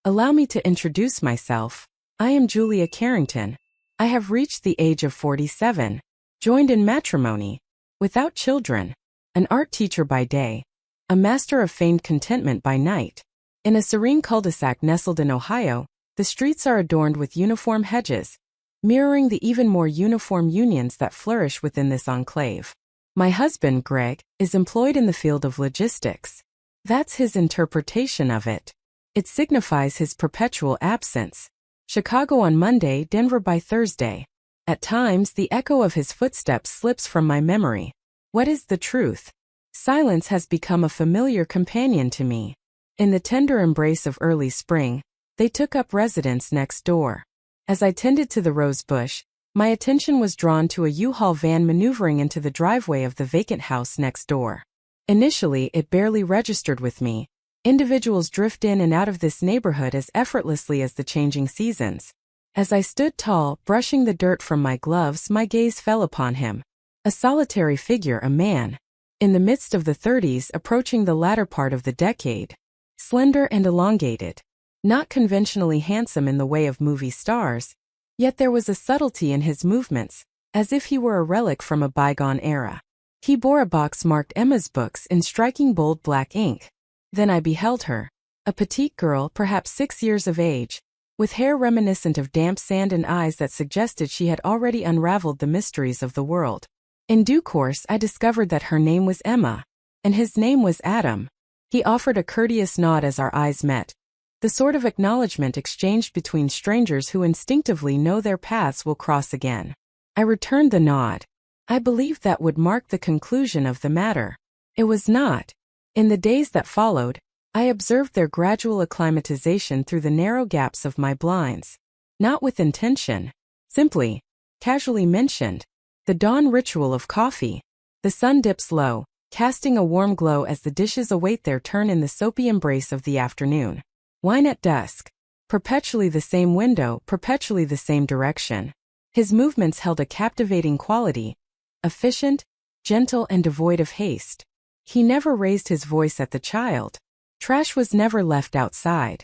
Allow me to introduce myself. I am Julia Carrington. I have reached the age of 47, joined in matrimony, without children, an art teacher by day, a master of feigned contentment by night. In a serene cul-de-sac nestled in Ohio, the streets are adorned with uniform hedges, mirroring the even more uniform unions that flourish within this enclave. My husband, Greg, is employed in the field of logistics. That's his interpretation of it. It signifies his perpetual absence. Chicago on Monday, Denver by Thursday. At times, the echo of his footsteps slips from my memory. What is the truth? Silence has become a familiar companion to me. In the tender embrace of early spring, they took up residence next door. As I tended to the rose bush, my attention was drawn to a U-Haul van maneuvering into the driveway of the vacant house next door. Initially, it barely registered with me. Individuals drift in and out of this neighborhood as effortlessly as the changing seasons. As I stood tall, brushing the dirt from my gloves, my gaze fell upon him. A solitary figure, a man, in the midst of the 30s, approaching the latter part of the decade. Slender and elongated. Not conventionally handsome in the way of movie stars, yet there was a subtlety in his movements, as if he were a relic from a bygone era. He bore a box marked Emma's Books in striking bold black ink. Then I beheld her, a petite girl, perhaps 6 years of age, with hair reminiscent of damp sand and eyes that suggested she had already unraveled the mysteries of the world. In due course I discovered that her name was Emma, and his name was Adam. He offered a courteous nod as our eyes met, the sort of acknowledgement exchanged between strangers who instinctively know their paths will cross again. I returned the nod. I believed that would mark the conclusion of the matter. It was not. In the days that followed, I observed their gradual acclimatization through the narrow gaps of my blinds. Not with intention. Simply, casually mentioned. The dawn ritual of coffee. The sun dips low, casting a warm glow as the dishes await their turn in the soapy embrace of the afternoon. Wine at dusk. Perpetually the same window, perpetually the same direction. His movements held a captivating quality, efficient, gentle and devoid of haste. He never raised his voice at the child. Trash was never left outside.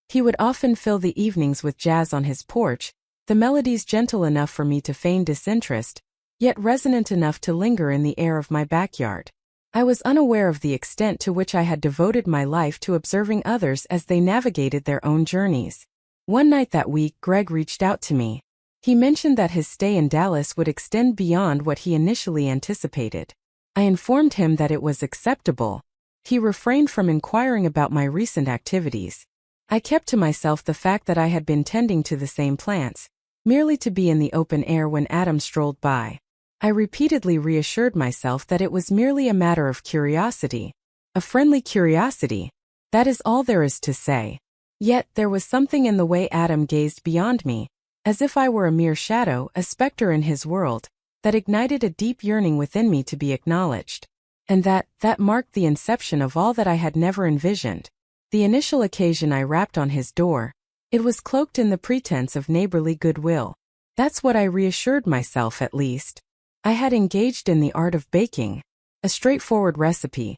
He would often fill the evenings with jazz on his porch, the melodies gentle enough for me to feign disinterest, yet resonant enough to linger in the air of my backyard. I was unaware of the extent to which I had devoted my life to observing others as they navigated their own journeys. One night that week, Greg reached out to me. He mentioned that his stay in Dallas would extend beyond what he initially anticipated. I informed him that it was acceptable. He refrained from inquiring about my recent activities. I kept to myself the fact that I had been tending to the same plants, merely to be in the open air when Adam strolled by. I repeatedly reassured myself that it was merely a matter of curiosity. A friendly curiosity. That is all there is to say. Yet there was something in the way Adam gazed beyond me, as if I were a mere shadow, a specter in his world, that ignited a deep yearning within me to be acknowledged. And that marked the inception of all that I had never envisioned. The initial occasion I rapped on his door, it was cloaked in the pretense of neighborly goodwill. That's what I reassured myself at least. I had engaged in the art of baking, a straightforward recipe,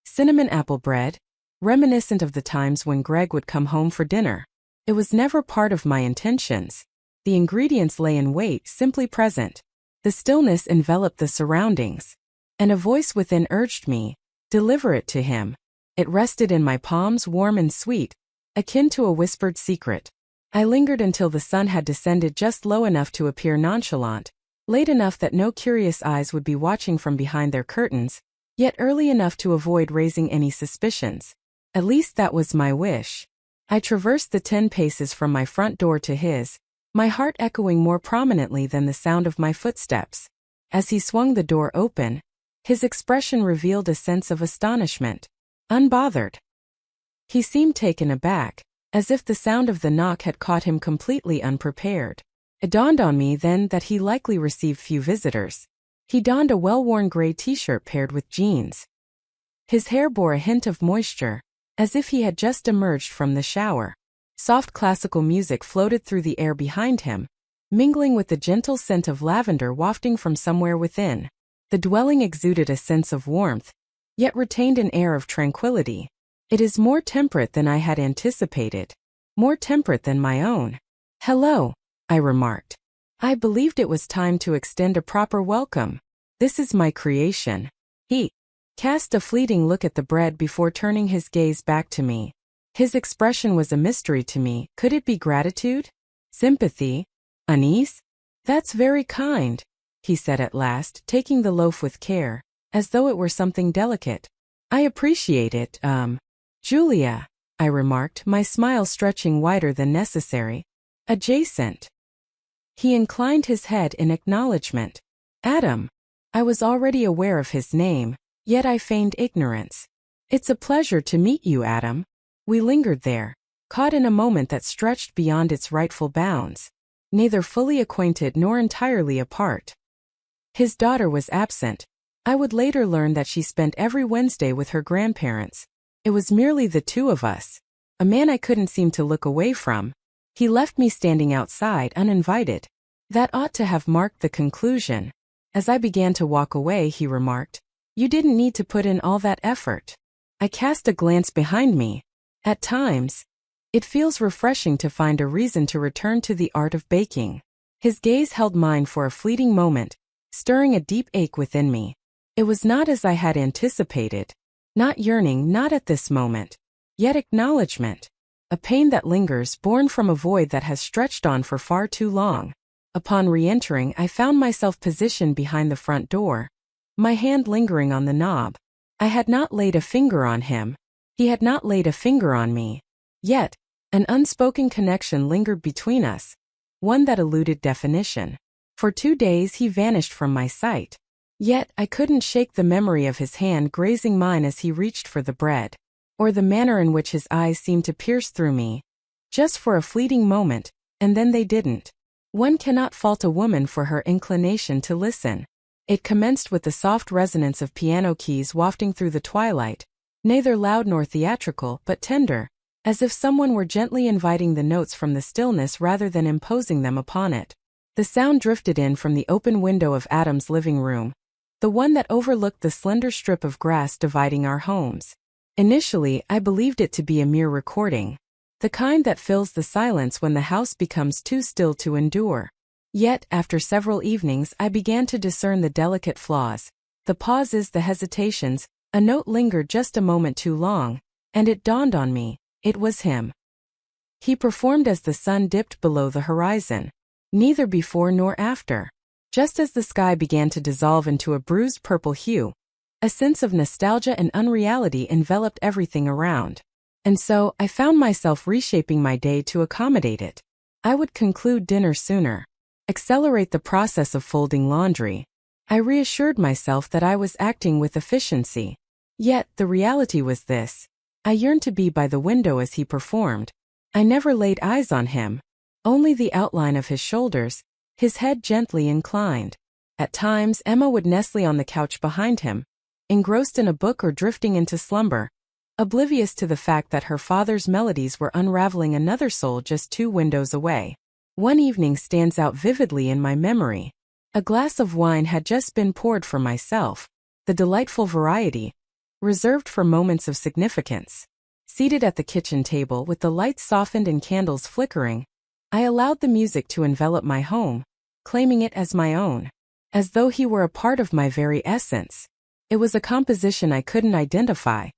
cinnamon apple bread, reminiscent of the times when Greg would come home for dinner. It was never part of my intentions. The ingredients lay in wait, simply present. The stillness enveloped the surroundings, and a voice within urged me, deliver it to him. It rested in my palms, warm and sweet, akin to a whispered secret. I lingered until the sun had descended just low enough to appear nonchalant, late enough that no curious eyes would be watching from behind their curtains, yet early enough to avoid raising any suspicions. At least that was my wish. I traversed the 10 paces from my front door to his, my heart echoing more prominently than the sound of my footsteps. As he swung the door open, his expression revealed a sense of astonishment. Unbothered. He seemed taken aback, as if the sound of the knock had caught him completely unprepared. It dawned on me then that he likely received few visitors. He donned a well-worn gray t-shirt paired with jeans. His hair bore a hint of moisture, as if he had just emerged from the shower. Soft classical music floated through the air behind him, mingling with the gentle scent of lavender wafting from somewhere within. The dwelling exuded a sense of warmth, yet retained an air of tranquility. It is more temperate than I had anticipated. more temperate than my own. "Hello," I remarked. I believed it was time to extend a proper welcome. "This is my creation." He cast a fleeting look at the bread before turning his gaze back to me. His expression was a mystery to me. Could it be gratitude? Sympathy? Unease? "That's very kind," he said at last, taking the loaf with care, as though it were something delicate. "I appreciate it, Julia," I remarked, my smile stretching wider than necessary. "Adjacent." He inclined his head in acknowledgement. "Adam." I was already aware of his name, yet I feigned ignorance. "It's a pleasure to meet you, Adam." We lingered there, caught in a moment that stretched beyond its rightful bounds, neither fully acquainted nor entirely apart. His daughter was absent. I would later learn that she spent every Wednesday with her grandparents. It was merely the two of us. A man I couldn't seem to look away from. He left me standing outside uninvited. That ought to have marked the conclusion. As I began to walk away, he remarked, "You didn't need to put in all that effort." I cast a glance behind me. At times, it feels refreshing to find a reason to return to the art of baking. His gaze held mine for a fleeting moment, stirring a deep ache within me. It was not as I had anticipated. Not yearning, not at this moment. Yet acknowledgement. A pain that lingers, born from a void that has stretched on for far too long. Upon re-entering, I found myself positioned behind the front door, my hand lingering on the knob. I had not laid a finger on him. He had not laid a finger on me. Yet, an unspoken connection lingered between us, one that eluded definition. For 2 days he vanished from my sight. Yet I couldn't shake the memory of his hand grazing mine as he reached for the bread, or the manner in which his eyes seemed to pierce through me. Just for a fleeting moment, and then they didn't. One cannot fault a woman for her inclination to listen. It commenced with the soft resonance of piano keys wafting through the twilight, neither loud nor theatrical, but tender, as if someone were gently inviting the notes from the stillness rather than imposing them upon it. The sound drifted in from the open window of Adam's living room, the one that overlooked the slender strip of grass dividing our homes. Initially, I believed it to be a mere recording, the kind that fills the silence when the house becomes too still to endure. Yet, after several evenings, I began to discern the delicate flaws, the pauses, the hesitations. A note lingered just a moment too long, and it dawned on me, it was him. He performed as the sun dipped below the horizon, neither before nor after. Just as the sky began to dissolve into a bruised purple hue, a sense of nostalgia and unreality enveloped everything around. And so, I found myself reshaping my day to accommodate it. I would conclude dinner sooner, accelerate the process of folding laundry. I reassured myself that I was acting with efficiency. Yet, the reality was this. I yearned to be by the window as he performed. I never laid eyes on him, only the outline of his shoulders, his head gently inclined. At times, Emma would nestle on the couch behind him, engrossed in a book or drifting into slumber, oblivious to the fact that her father's melodies were unraveling another soul just 2 windows away. One evening stands out vividly in my memory. A glass of wine had just been poured for myself, the delightful variety, reserved for moments of significance. Seated at the kitchen table with the lights softened and candles flickering, I allowed the music to envelop my home, claiming it as my own, as though he were a part of my very essence. It was a composition I couldn't identify,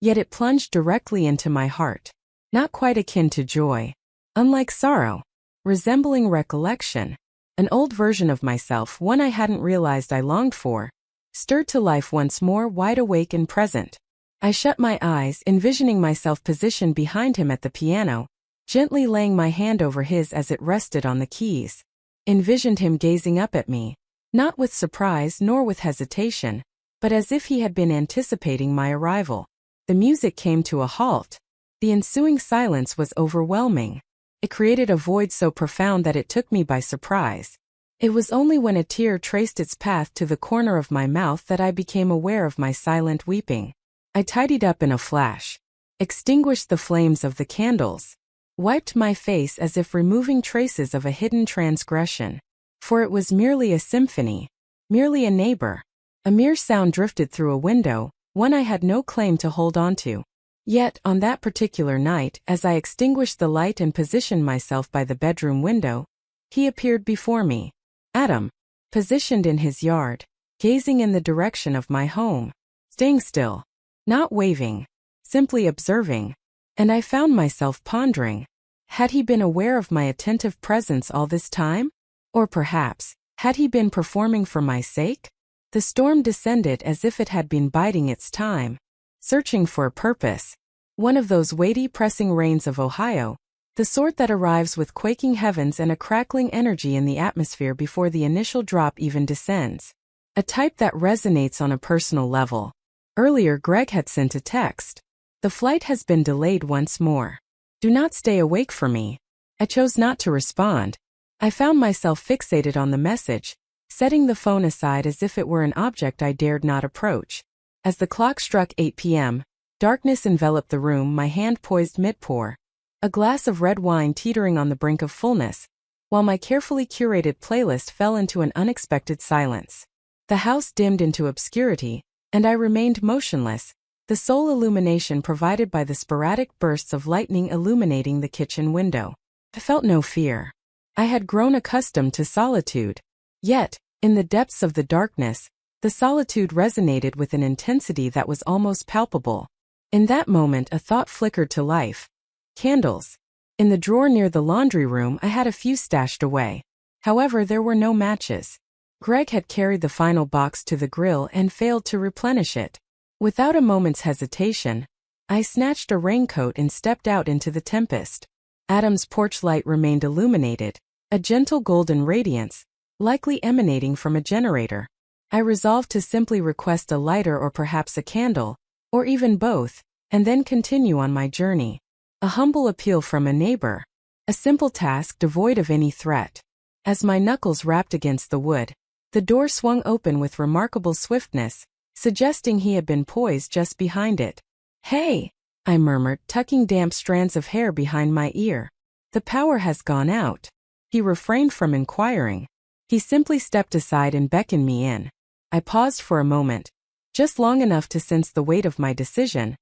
yet it plunged directly into my heart, not quite akin to joy, unlike sorrow, resembling recollection, an old version of myself, one I hadn't realized I longed for, stirred to life once more, wide awake and present. I shut my eyes, envisioning myself positioned behind him at the piano, gently laying my hand over his as it rested on the keys. Envisioned him gazing up at me, not with surprise nor with hesitation, but as if he had been anticipating my arrival. The music came to a halt. The ensuing silence was overwhelming. It created a void so profound that it took me by surprise. It was only when a tear traced its path to the corner of my mouth that I became aware of my silent weeping. I tidied up in a flash, extinguished the flames of the candles, wiped my face as if removing traces of a hidden transgression. For it was merely a symphony, merely a neighbor. A mere sound drifted through a window, one I had no claim to hold on to. Yet, on that particular night, as I extinguished the light and positioned myself by the bedroom window, he appeared before me. Adam, positioned in his yard, gazing in the direction of my home, staying still, not waving, simply observing, and I found myself pondering. Had he been aware of my attentive presence all this time? Or perhaps, had he been performing for my sake? The storm descended as if it had been biding its time, searching for a purpose. One of those weighty pressing rains of Ohio, the sort that arrives with quaking heavens and a crackling energy in the atmosphere before the initial drop even descends. A type that resonates on a personal level. Earlier Greg had sent a text. The flight has been delayed once more. Do not stay awake for me. I chose not to respond. I found myself fixated on the message, setting the phone aside as if it were an object I dared not approach. As the clock struck 8 p.m., darkness enveloped the room, my hand poised mid-pour, a glass of red wine teetering on the brink of fullness, while my carefully curated playlist fell into an unexpected silence. The house dimmed into obscurity, and I remained motionless, the sole illumination provided by the sporadic bursts of lightning illuminating the kitchen window. I felt no fear. I had grown accustomed to solitude. Yet, in the depths of the darkness, the solitude resonated with an intensity that was almost palpable. In that moment a thought flickered to life. Candles. In the drawer near the laundry room I had a few stashed away. However, there were no matches. Greg had carried the final box to the grill and failed to replenish it. Without a moment's hesitation, I snatched a raincoat and stepped out into the tempest. Adam's porch light remained illuminated, a gentle golden radiance, likely emanating from a generator. I resolved to simply request a lighter or perhaps a candle, or even both, and then continue on my journey. A humble appeal from a neighbor. A simple task devoid of any threat. As my knuckles rapped against the wood, the door swung open with remarkable swiftness, suggesting he had been poised just behind it. "Hey," I murmured, tucking damp strands of hair behind my ear. "The power has gone out." He refrained from inquiring. He simply stepped aside and beckoned me in. I paused for a moment, just long enough to sense the weight of my decision,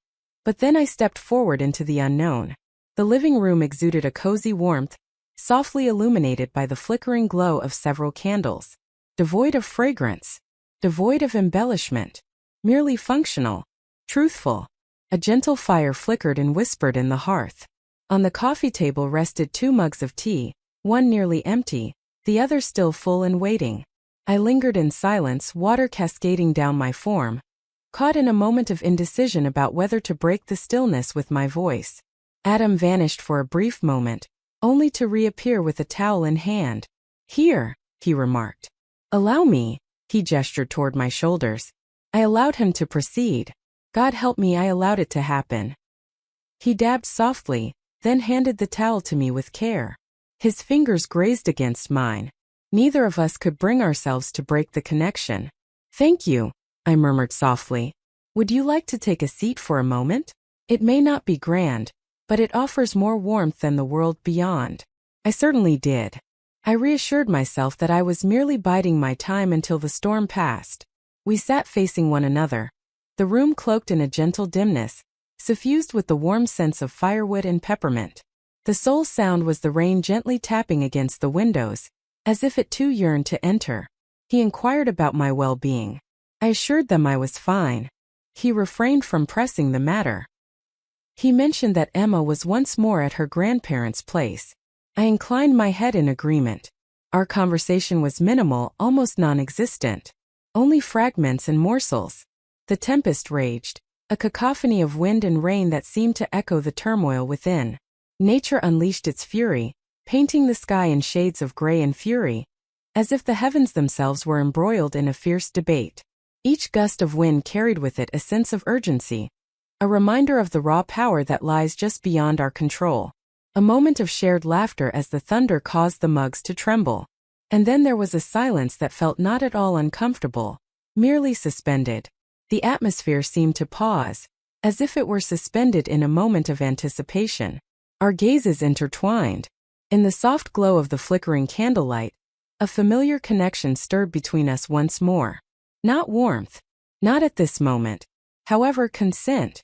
but then I stepped forward into the unknown. The living room exuded a cozy warmth, softly illuminated by the flickering glow of several candles. Devoid of fragrance, devoid of embellishment, merely functional, truthful. A gentle fire flickered and whispered in the hearth. On the coffee table rested 2 mugs of tea, one nearly empty, the other still full and waiting. I lingered in silence, water cascading down my form, caught in a moment of indecision about whether to break the stillness with my voice. Adam vanished for a brief moment, only to reappear with a towel in hand. "Here," he remarked. "Allow me," he gestured toward my shoulders. I allowed him to proceed. God help me, I allowed it to happen. He dabbed softly, then handed the towel to me with care. His fingers grazed against mine. Neither of us could bring ourselves to break the connection. "Thank you," I murmured softly. "Would you like to take a seat for a moment? It may not be grand, but it offers more warmth than the world beyond." I certainly did. I reassured myself that I was merely biding my time until the storm passed. We sat facing one another, the room cloaked in a gentle dimness, suffused with the warm scents of firewood and peppermint. The sole sound was the rain gently tapping against the windows, as if it too yearned to enter. He inquired about my well-being. I assured them I was fine. He refrained from pressing the matter. He mentioned that Emma was once more at her grandparents' place. I inclined my head in agreement. Our conversation was minimal, almost non-existent. Only fragments and morsels. The tempest raged, a cacophony of wind and rain that seemed to echo the turmoil within. Nature unleashed its fury, painting the sky in shades of gray and fury, as if the heavens themselves were embroiled in a fierce debate. Each gust of wind carried with it a sense of urgency, a reminder of the raw power that lies just beyond our control. A moment of shared laughter as the thunder caused the mugs to tremble. And then there was a silence that felt not at all uncomfortable, merely suspended. The atmosphere seemed to pause, as if it were suspended in a moment of anticipation. Our gazes intertwined. In the soft glow of the flickering candlelight, a familiar connection stirred between us once more. Not warmth. Not at this moment. However, consent.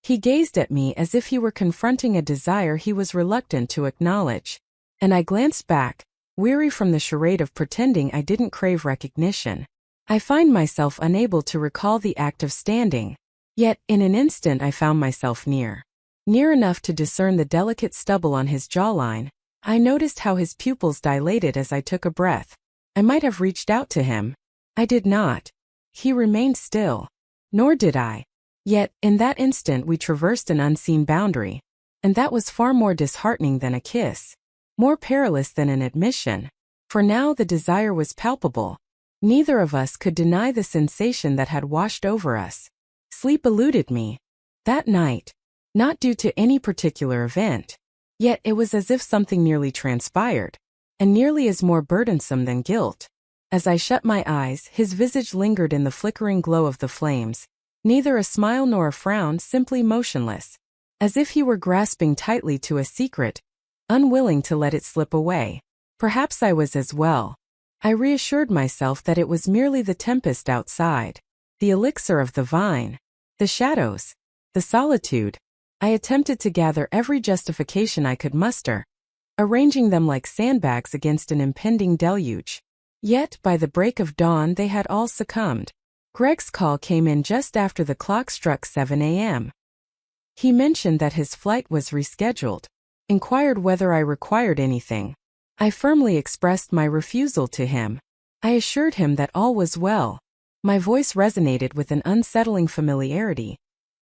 He gazed at me as if he were confronting a desire he was reluctant to acknowledge. And I glanced back, weary from the charade of pretending I didn't crave recognition. I find myself unable to recall the act of standing. Yet, in an instant I found myself near enough to discern the delicate stubble on his jawline. I noticed how his pupils dilated as I took a breath. I might have reached out to him. I did not. He remained still. Nor did I. Yet, in that instant we traversed an unseen boundary. And that was far more disheartening than a kiss. More perilous than an admission. For now the desire was palpable. Neither of us could deny the sensation that had washed over us. Sleep eluded me. That night. Not due to any particular event. Yet it was as if something nearly transpired. And nearly as more burdensome than guilt. As I shut my eyes, his visage lingered in the flickering glow of the flames. Neither a smile nor a frown, simply motionless. As if he were grasping tightly to a secret, unwilling to let it slip away. Perhaps I was as well. I reassured myself that it was merely the tempest outside. The elixir of the vine. The shadows. The solitude. I attempted to gather every justification I could muster, arranging them like sandbags against an impending deluge. Yet, by the break of dawn they had all succumbed. Greg's call came in just after the clock struck 7 a.m. He mentioned that his flight was rescheduled, inquired whether I required anything. I firmly expressed my refusal to him. I assured him that all was well. My voice resonated with an unsettling familiarity.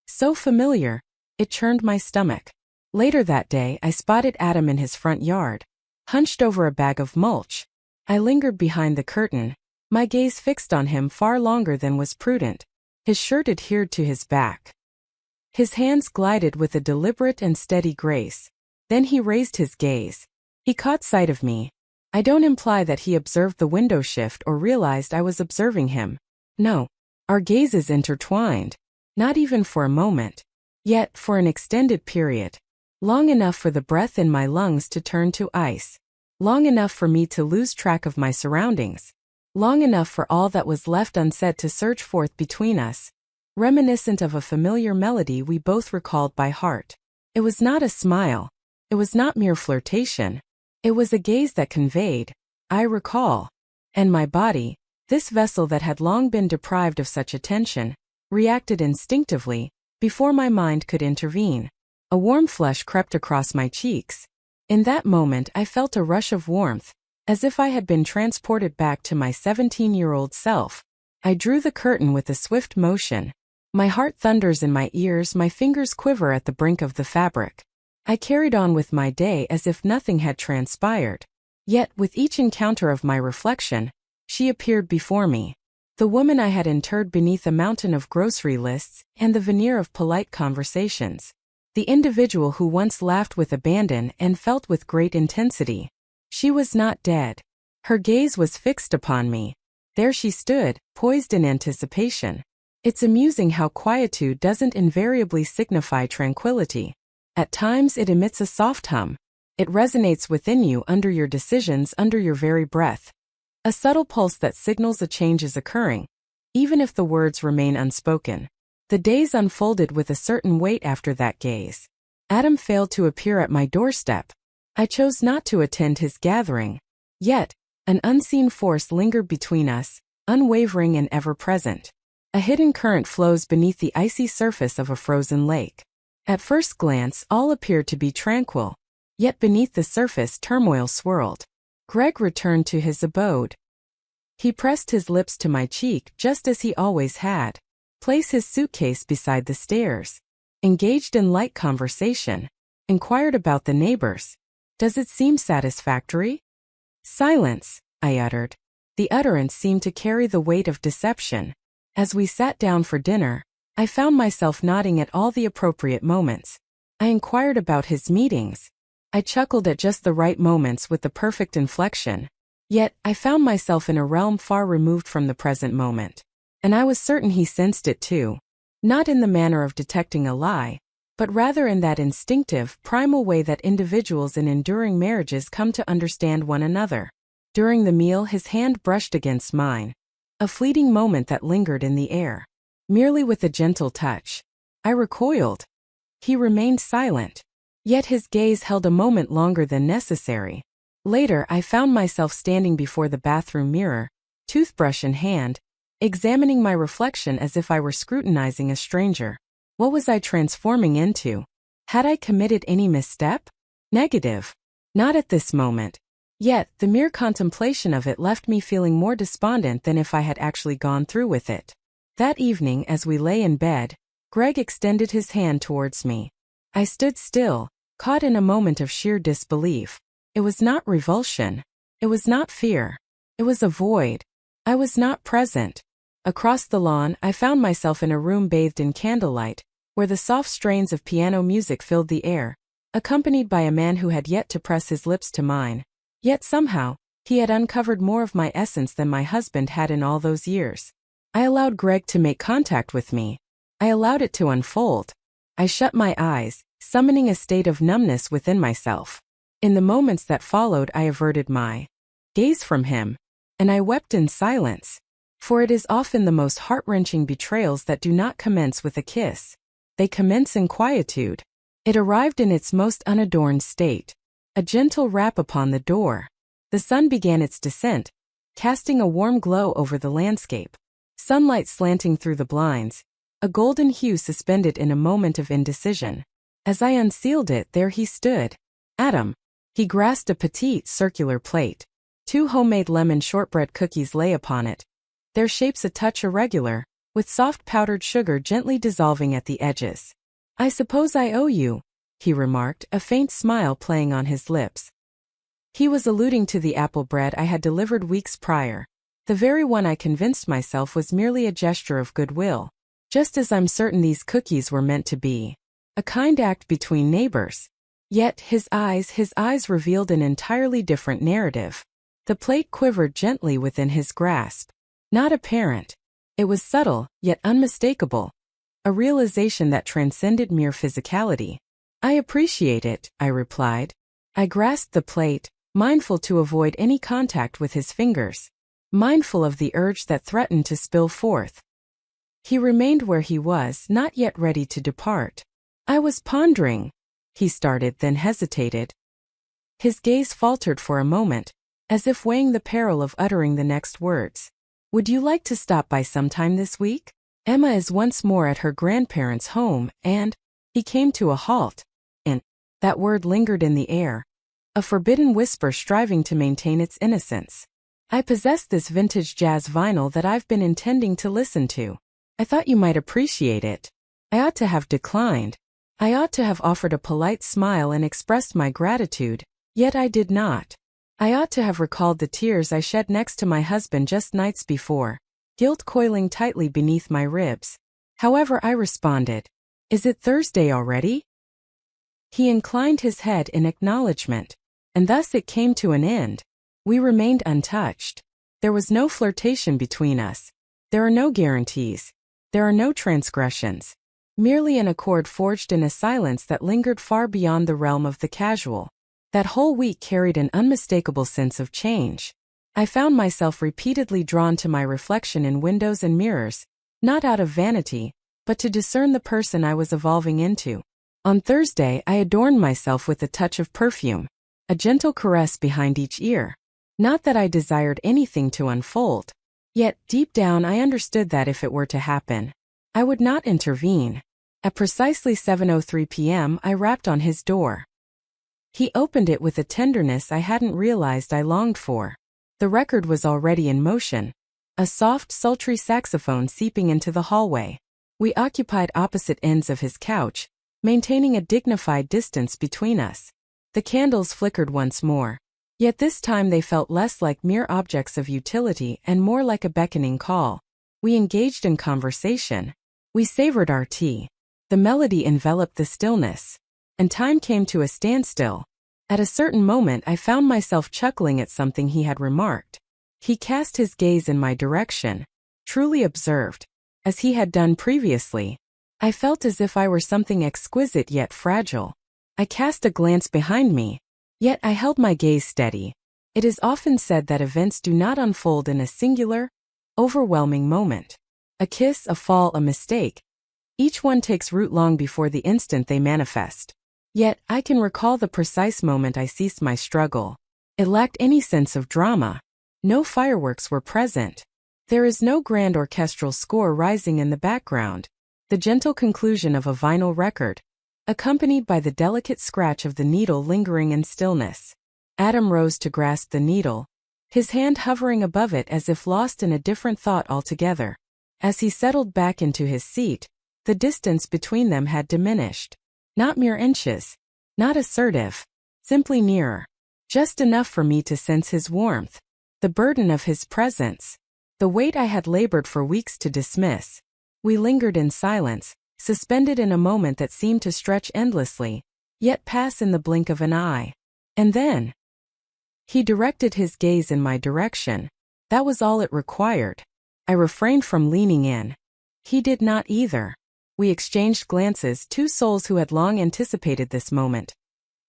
So familiar, it churned my stomach. Later that day I spotted Adam in his front yard, hunched over a bag of mulch. I lingered behind the curtain, my gaze fixed on him far longer than was prudent. His shirt adhered to his back. His hands glided with a deliberate and steady grace. Then he raised his gaze. He caught sight of me. I don't imply that he observed the window shift or realized I was observing him. No. Our gazes intertwined. Not even for a moment. Yet, for an extended period. Long enough for the breath in my lungs to turn to ice. Long enough for me to lose track of my surroundings. Long enough for all that was left unsaid to surge forth between us, reminiscent of a familiar melody we both recalled by heart. It was not a smile. It was not mere flirtation. It was a gaze that conveyed, I recall. And my body, this vessel that had long been deprived of such attention, reacted instinctively, before my mind could intervene. A warm flush crept across my cheeks. In that moment I felt a rush of warmth, as if I had been transported back to my 17-year-old self. I drew the curtain with a swift motion. My heart thunders in my ears, my fingers quiver at the brink of the fabric. I carried on with my day as if nothing had transpired. Yet, with each encounter of my reflection, she appeared before me. The woman I had interred beneath a mountain of grocery lists and the veneer of polite conversations. The individual who once laughed with abandon and felt with great intensity. She was not dead. Her gaze was fixed upon me. There she stood, poised in anticipation. It's amusing how quietude doesn't invariably signify tranquility. At times it emits a soft hum. It resonates within you under your decisions, under your very breath. A subtle pulse that signals a change is occurring, even if the words remain unspoken. The days unfolded with a certain weight after that gaze. Adam failed to appear at my doorstep. I chose not to attend his gathering. Yet, an unseen force lingered between us, unwavering and ever-present. A hidden current flows beneath the icy surface of a frozen lake. At first glance, all appeared to be tranquil. Yet beneath the surface, turmoil swirled. Greg returned to his abode. He pressed his lips to my cheek just as he always had. Placed his suitcase beside the stairs. Engaged in light conversation. Inquired about the neighbors. Does it seem satisfactory? Silence, I uttered. The utterance seemed to carry the weight of deception. As we sat down for dinner, I found myself nodding at all the appropriate moments. I inquired about his meetings. I chuckled at just the right moments with the perfect inflection. Yet, I found myself in a realm far removed from the present moment. And I was certain he sensed it too. Not in the manner of detecting a lie, but rather in that instinctive, primal way that individuals in enduring marriages come to understand one another. During the meal, his hand brushed against mine. A fleeting moment that lingered in the air. Merely with a gentle touch. I recoiled. He remained silent. Yet his gaze held a moment longer than necessary. Later, I found myself standing before the bathroom mirror, toothbrush in hand, examining my reflection as if I were scrutinizing a stranger. What was I transforming into? Had I committed any misstep? Negative. Not at this moment. Yet, the mere contemplation of it left me feeling more despondent than if I had actually gone through with it. That evening, as we lay in bed, Greg extended his hand towards me. I stood still, caught in a moment of sheer disbelief. It was not revulsion. It was not fear. It was a void. I was not present. Across the lawn, I found myself in a room bathed in candlelight, where the soft strains of piano music filled the air, accompanied by a man who had yet to press his lips to mine. Yet somehow, he had uncovered more of my essence than my husband had in all those years. I allowed Greg to make contact with me. I allowed it to unfold. I shut my eyes, summoning a state of numbness within myself. In the moments that followed, I averted my gaze from him, and I wept in silence. For it is often the most heart-wrenching betrayals that do not commence with a kiss. They commence in quietude. It arrived in its most unadorned state. A gentle rap upon the door. The sun began its descent, casting a warm glow over the landscape. Sunlight slanting through the blinds, a golden hue suspended in a moment of indecision. As I unsealed it, there he stood. Adam. He grasped a petite, circular plate. 2 homemade lemon shortbread cookies lay upon it, their shapes a touch irregular, with soft powdered sugar gently dissolving at the edges. "I suppose I owe you," he remarked, a faint smile playing on his lips. He was alluding to the apple bread I had delivered weeks prior. The very one I convinced myself was merely a gesture of goodwill, just as I'm certain these cookies were meant to be. A kind act between neighbors. Yet his eyes revealed an entirely different narrative. The plate quivered gently within his grasp. Not apparent. It was subtle, yet unmistakable. A realization that transcended mere physicality. "I appreciate it," I replied. I grasped the plate, mindful to avoid any contact with his fingers, mindful of the urge that threatened to spill forth. He remained where he was, not yet ready to depart. "I was pondering," he started, then hesitated. His gaze faltered for a moment, as if weighing the peril of uttering the next words. "Would you like to stop by sometime this week? Emma is once more at her grandparents' home, and—" He came to a halt, and that word lingered in the air, a forbidden whisper striving to maintain its innocence. "I possess this vintage jazz vinyl that I've been intending to listen to. I thought you might appreciate it." I ought to have declined. I ought to have offered a polite smile and expressed my gratitude, yet I did not. I ought to have recalled the tears I shed next to my husband just nights before, guilt coiling tightly beneath my ribs. However, I responded, "Is it Thursday already?" He inclined his head in acknowledgement, and thus it came to an end. We remained untouched. There was no flirtation between us. There are no guarantees. There are no transgressions. Merely an accord forged in a silence that lingered far beyond the realm of the casual. That whole week carried an unmistakable sense of change. I found myself repeatedly drawn to my reflection in windows and mirrors, not out of vanity, but to discern the person I was evolving into. On Thursday, I adorned myself with a touch of perfume, a gentle caress behind each ear. Not that I desired anything to unfold. Yet, deep down, I understood that if it were to happen, I would not intervene. At precisely 7:03 p.m., I rapped on his door. He opened it with a tenderness I hadn't realized I longed for. The record was already in motion, a soft, sultry saxophone seeping into the hallway. We occupied opposite ends of his couch, maintaining a dignified distance between us. The candles flickered once more, yet this time they felt less like mere objects of utility and more like a beckoning call. We engaged in conversation. We savored our tea. The melody enveloped the stillness, and time came to a standstill. At a certain moment, I found myself chuckling at something he had remarked. He cast his gaze in my direction, truly observed, as he had done previously. I felt as if I were something exquisite yet fragile. I cast a glance behind me, yet I held my gaze steady. It is often said that events do not unfold in a singular, overwhelming moment. A kiss, a fall, a mistake. Each one takes root long before the instant they manifest. Yet, I can recall the precise moment I ceased my struggle. It lacked any sense of drama. No fireworks were present. There is no grand orchestral score rising in the background. The gentle conclusion of a vinyl record, accompanied by the delicate scratch of the needle lingering in stillness. Adam rose to grasp the needle, his hand hovering above it as if lost in a different thought altogether. As he settled back into his seat, the distance between them had diminished. Not mere inches, not assertive, simply nearer. Just enough for me to sense his warmth, the burden of his presence, the weight I had labored for weeks to dismiss. We lingered in silence, suspended in a moment that seemed to stretch endlessly, yet pass in the blink of an eye. And then, he directed his gaze in my direction. That was all it required. I refrained from leaning in. He did not either. We exchanged glances, two souls who had long anticipated this moment.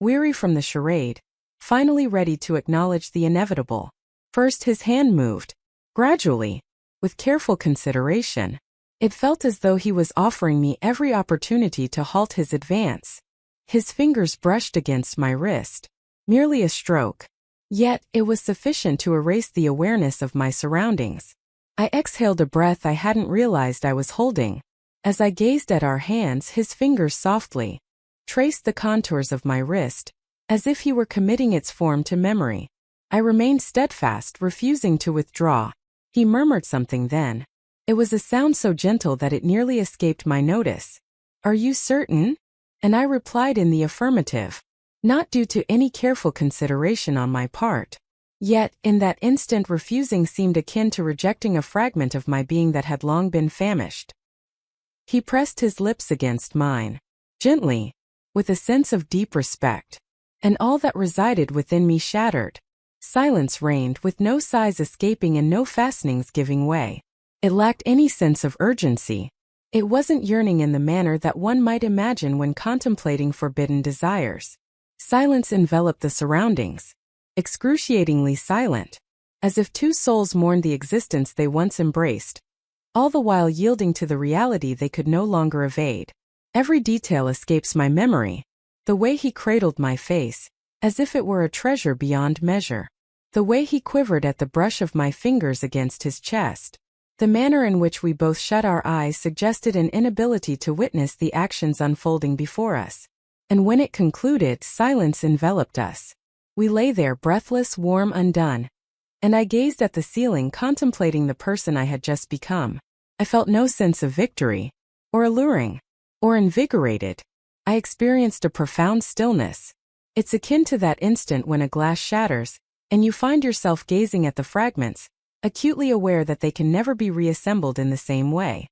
Weary from the charade, finally ready to acknowledge the inevitable. First his hand moved, gradually, with careful consideration. It felt as though he was offering me every opportunity to halt his advance. His fingers brushed against my wrist. Merely a stroke. Yet, it was sufficient to erase the awareness of my surroundings. I exhaled a breath I hadn't realized I was holding. As I gazed at our hands, his fingers softly traced the contours of my wrist, as if he were committing its form to memory. I remained steadfast, refusing to withdraw. He murmured something then. It was a sound so gentle that it nearly escaped my notice. "Are you certain?" And I replied in the affirmative, not due to any careful consideration on my part. Yet, in that instant, refusing seemed akin to rejecting a fragment of my being that had long been famished. He pressed his lips against mine, gently, with a sense of deep respect. And all that resided within me shattered. Silence reigned, with no sighs escaping and no fastenings giving way. It lacked any sense of urgency. It wasn't yearning in the manner that one might imagine when contemplating forbidden desires. Silence enveloped the surroundings, excruciatingly silent, as if two souls mourned the existence they once embraced, all the while yielding to the reality they could no longer evade. Every detail escapes my memory. The way he cradled my face, as if it were a treasure beyond measure. The way he quivered at the brush of my fingers against his chest. The manner in which we both shut our eyes suggested an inability to witness the actions unfolding before us. And when it concluded, silence enveloped us. We lay there, breathless, warm, undone. And I gazed at the ceiling, contemplating the person I had just become. I felt no sense of victory, or alluring, or invigorated. I experienced a profound stillness. It's akin to that instant when a glass shatters, and you find yourself gazing at the fragments, acutely aware that they can never be reassembled in the same way.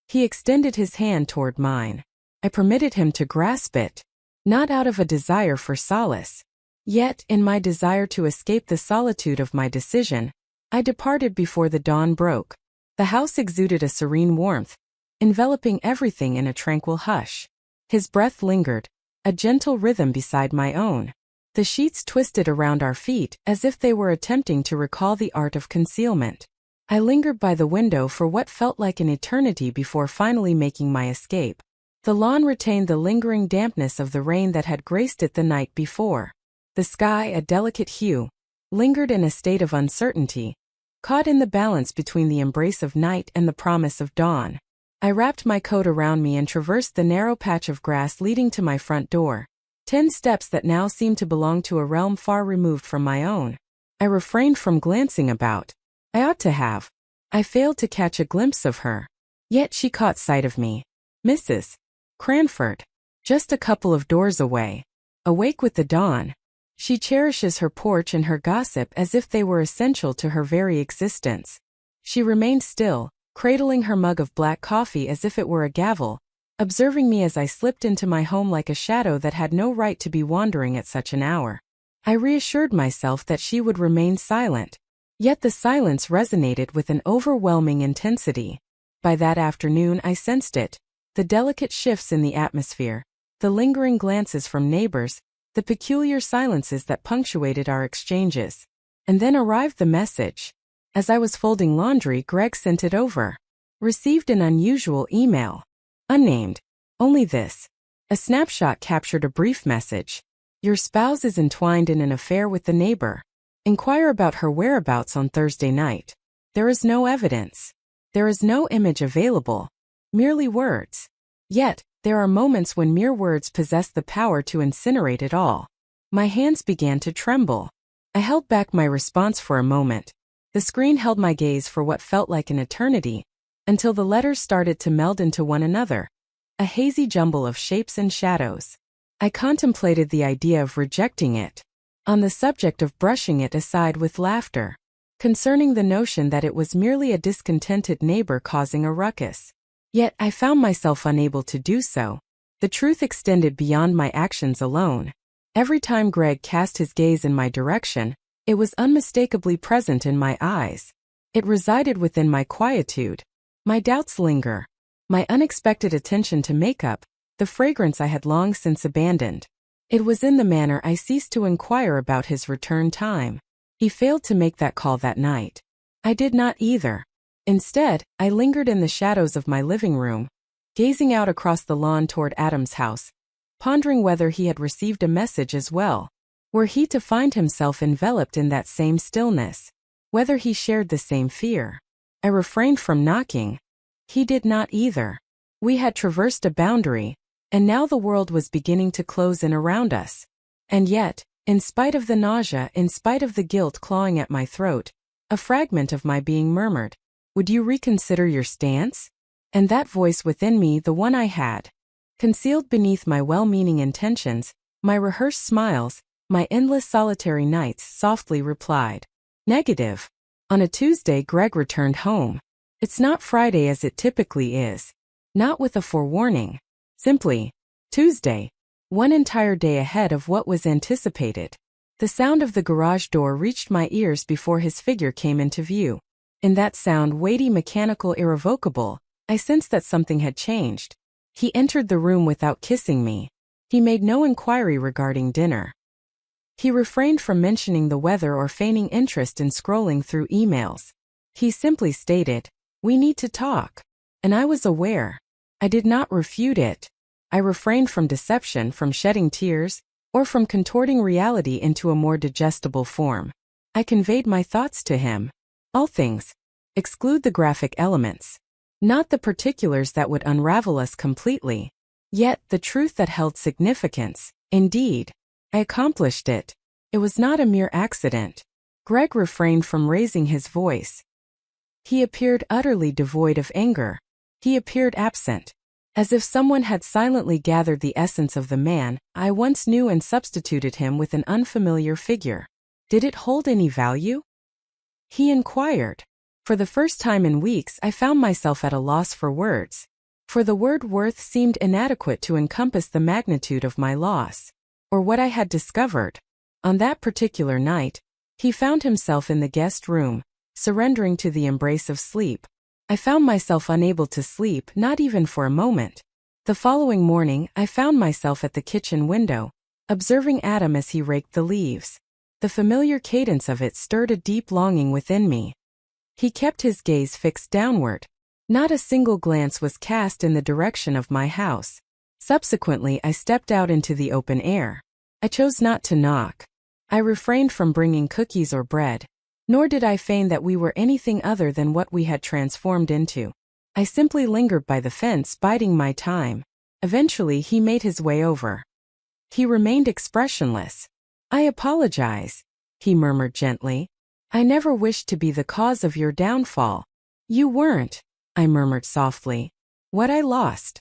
He extended his hand toward mine. I permitted him to grasp it, not out of a desire for solace. Yet, in my desire to escape the solitude of my decision, I departed before the dawn broke. The house exuded a serene warmth, enveloping everything in a tranquil hush. His breath lingered, a gentle rhythm beside my own. The sheets twisted around our feet as if they were attempting to recall the art of concealment. I lingered by the window for what felt like an eternity before finally making my escape. The lawn retained the lingering dampness of the rain that had graced it the night before. The sky, a delicate hue, lingered in a state of uncertainty, caught in the balance between the embrace of night and the promise of dawn. I wrapped my coat around me and traversed the narrow patch of grass leading to my front door. 10 steps that now seemed to belong to a realm far removed from my own. I refrained from glancing about. I ought to have. I failed to catch a glimpse of her. Yet she caught sight of me. Mrs. Cranford. Just a couple of doors away. Awake with the dawn. She cherishes her porch and her gossip as if they were essential to her very existence. She remained still, cradling her mug of black coffee as if it were a gavel, observing me as I slipped into my home like a shadow that had no right to be wandering at such an hour. I reassured myself that she would remain silent. Yet the silence resonated with an overwhelming intensity. By that afternoon I sensed it, the delicate shifts in the atmosphere, the lingering glances from neighbors, the peculiar silences that punctuated our exchanges. And then arrived the message. As I was folding laundry, Greg sent it over. Received an unusual email. Unnamed. Only this. A snapshot captured a brief message. Your spouse is entwined in an affair with the neighbor. Inquire about her whereabouts on Thursday night. There is no evidence. There is no image available. Merely words. Yet, there are moments when mere words possess the power to incinerate it all. My hands began to tremble. I held back my response for a moment. The screen held my gaze for what felt like an eternity, until the letters started to meld into one another. A hazy jumble of shapes and shadows. I contemplated the idea of rejecting it, on the subject of brushing it aside with laughter, concerning the notion that it was merely a discontented neighbor causing a ruckus. Yet I found myself unable to do so. The truth extended beyond my actions alone. Every time Greg cast his gaze in my direction, it was unmistakably present in my eyes. It resided within my quietude. My doubts linger. My unexpected attention to makeup, the fragrance I had long since abandoned. It was in the manner I ceased to inquire about his return time. He failed to make that call that night. I did not either. Instead, I lingered in the shadows of my living room, gazing out across the lawn toward Adam's house, pondering whether he had received a message as well. Were he to find himself enveloped in that same stillness? Whether he shared the same fear? I refrained from knocking. He did not either. We had traversed a boundary, and now the world was beginning to close in around us. And yet, in spite of the nausea, in spite of the guilt clawing at my throat, a fragment of my being murmured, "Would you reconsider your stance?" And that voice within me, the one I had, concealed beneath my well-meaning intentions, my rehearsed smiles, my endless solitary nights, softly replied, "Negative." On a Tuesday, Greg returned home. It's not Friday as it typically is. Not with a forewarning. Simply, Tuesday. One entire day ahead of what was anticipated. The sound of the garage door reached my ears before his figure came into view. In that sound, weighty, mechanical, irrevocable, I sensed that something had changed. He entered the room without kissing me. He made no inquiry regarding dinner. He refrained from mentioning the weather or feigning interest in scrolling through emails. He simply stated, "We need to talk." And I was aware. I did not refute it. I refrained from deception, from shedding tears, or from contorting reality into a more digestible form. I conveyed my thoughts to him. All things. Exclude the graphic elements. Not the particulars that would unravel us completely. Yet, the truth that held significance. Indeed, I accomplished it. It was not a mere accident. Greg refrained from raising his voice. He appeared utterly devoid of anger. He appeared absent. As if someone had silently gathered the essence of the man I once knew and substituted him with an unfamiliar figure. Did it hold any value? He inquired. For the first time in weeks, I found myself at a loss for words. For the word worth seemed inadequate to encompass the magnitude of my loss, or what I had discovered. On that particular night, he found himself in the guest room, surrendering to the embrace of sleep. I found myself unable to sleep, not even for a moment. The following morning, I found myself at the kitchen window, observing Adam as he raked the leaves. The familiar cadence of it stirred a deep longing within me. He kept his gaze fixed downward. Not a single glance was cast in the direction of my house. Subsequently, I stepped out into the open air. I chose not to knock. I refrained from bringing cookies or bread. Nor did I feign that we were anything other than what we had transformed into. I simply lingered by the fence, biding my time. Eventually, he made his way over. He remained expressionless. "I apologize," he murmured gently. "I never wished to be the cause of your downfall." "You weren't," I murmured softly. "What I lost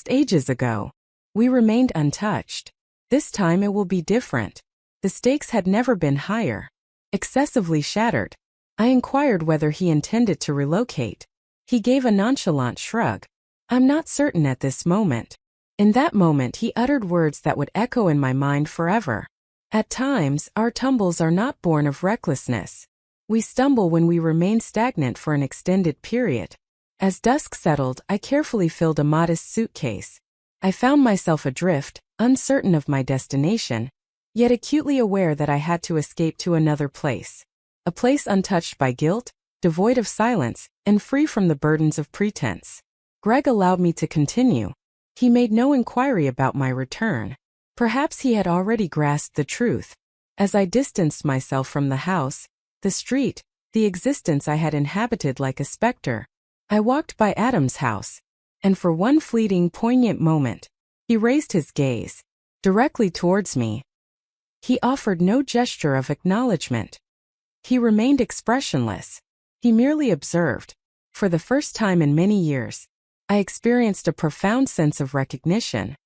ages ago." We remained untouched. This time it will be different. The stakes had never been higher. Excessively shattered. I inquired whether he intended to relocate. He gave a nonchalant shrug. "I'm not certain at this moment." In that moment he uttered words that would echo in my mind forever. At times, our tumbles are not born of recklessness. We stumble when we remain stagnant for an extended period. As dusk settled, I carefully filled a modest suitcase. I found myself adrift, uncertain of my destination, yet acutely aware that I had to escape to another place. A place untouched by guilt, devoid of silence, and free from the burdens of pretense. Greg allowed me to continue. He made no inquiry about my return. Perhaps he had already grasped the truth. As I distanced myself from the house, the street, the existence I had inhabited like a specter, I walked by Adam's house, and for one fleeting, poignant moment, he raised his gaze directly towards me. He offered no gesture of acknowledgement. He remained expressionless. He merely observed. For the first time in many years, I experienced a profound sense of recognition.